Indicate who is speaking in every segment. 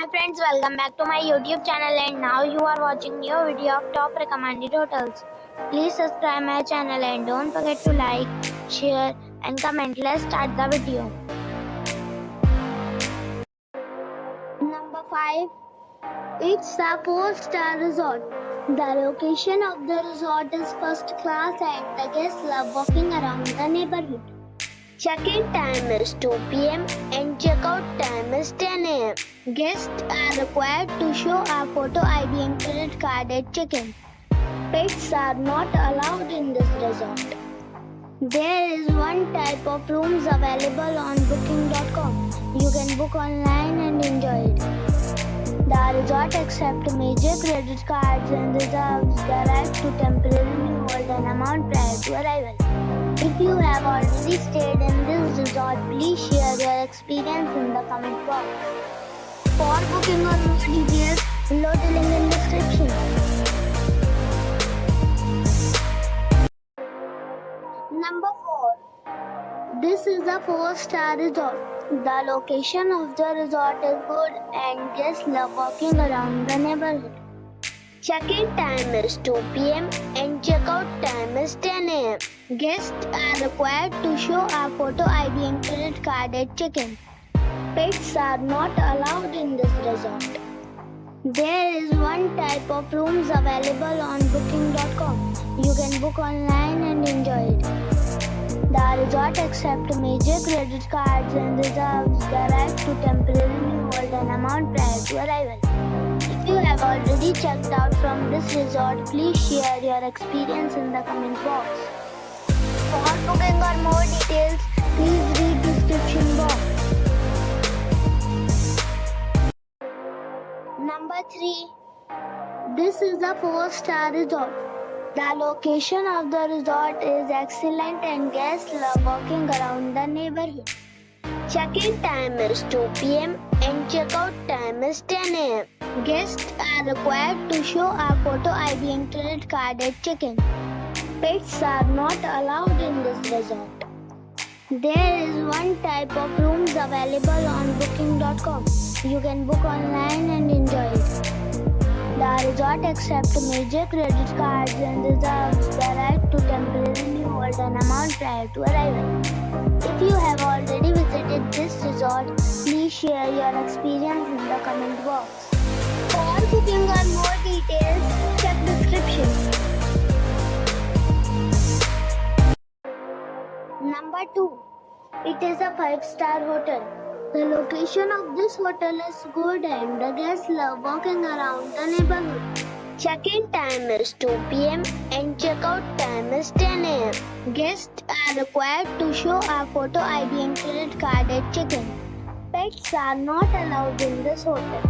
Speaker 1: Hi friends, welcome back to my YouTube channel and now you are watching new video of top recommended hotels. Please subscribe my channel and don't forget to like, share and comment. Let's start the video. Number 5. It's a 4-star resort. The location of the resort is first class and the guests love walking around the neighborhood. Check-in time is 2 p.m. and check-out time is 10 a.m. Guests are required to show a photo ID and credit card at check-in. Pets are not allowed in this resort. There is one type of rooms available on booking.com. You can book online and enjoy it. The resort accepts major credit cards and reserves the right to temporarily hold an amount prior to arrival. If you have already stayed in this resort, please share your experience in the comment box. For booking or more details, below the link in description. Number 4. This is a 4-star resort. The location of the resort is good and guests love walking around the neighborhood. Check-in time is 2 p.m. and check-out time is 10 a.m. Guests are required to show a photo ID and credit card at check-in. Pets are not allowed in this resort. There is one type of rooms available on booking.com. You can book online and enjoy it. The resort accepts major credit cards and reserves the right to temporarily hold an amount prior to arrival. If you have already checked out from this resort, please share your experience in the comment box. For booking or more details, please read description box. Number 3. This is a 4-star resort. The location of the resort is excellent and guests love walking around the neighborhood. Check-in time is 2 p.m. and check-out time is 10 a.m. Guests are required to show a photo ID and credit card at check-in. Pets are not allowed in this resort. There is one type of rooms available on booking.com. You can book online and enjoy it. The resort accepts major credit cards and reserves the right to temporarily hold an amount prior to arrival. If you have already visited this resort, please share your experience in the comment box. For booking or more details, check description. Number 2. It is a 5-star hotel. The location of this hotel is good and the guests love walking around the neighborhood. Check-in time is 2 p.m. and check-out time is 10 a.m. Guests are required to show a photo ID and credit card at check-in. Pets are not allowed in this hotel.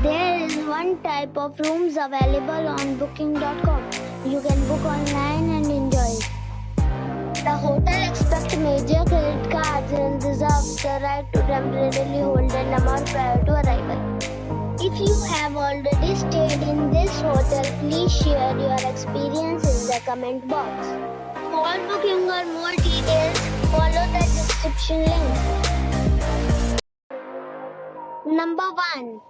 Speaker 1: There is one type of rooms available on booking.com. You can book online and enjoy it. The hotel accepts major credit cards and reserves the right to temporarily hold an amount prior to arrival. If you have already stayed in this hotel, please share your experience in the comment box. For booking or more details, follow the description link. Number 1.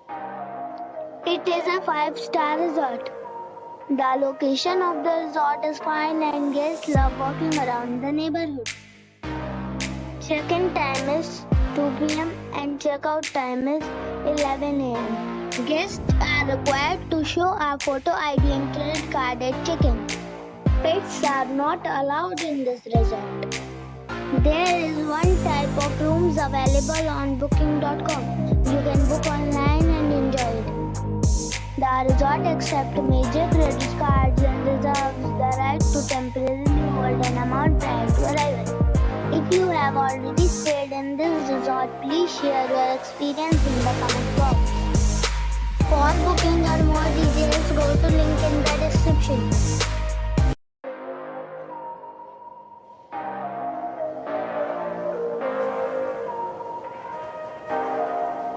Speaker 1: It is a 5-star resort. The location of the resort is fine and guests love walking around the neighborhood. Check-in time is 2 p.m. and check-out time is 11 a.m. Guests are required to show a photo ID and credit card at check-in. Pets are not allowed in this resort. There is one type of rooms available on booking.com. You can book online and enjoy it. The resort accepts major credit cards and reserves the right to temporarily hold an amount prior to arrival. If you have already stayed in this resort, please share your experience in the comment box. For booking or more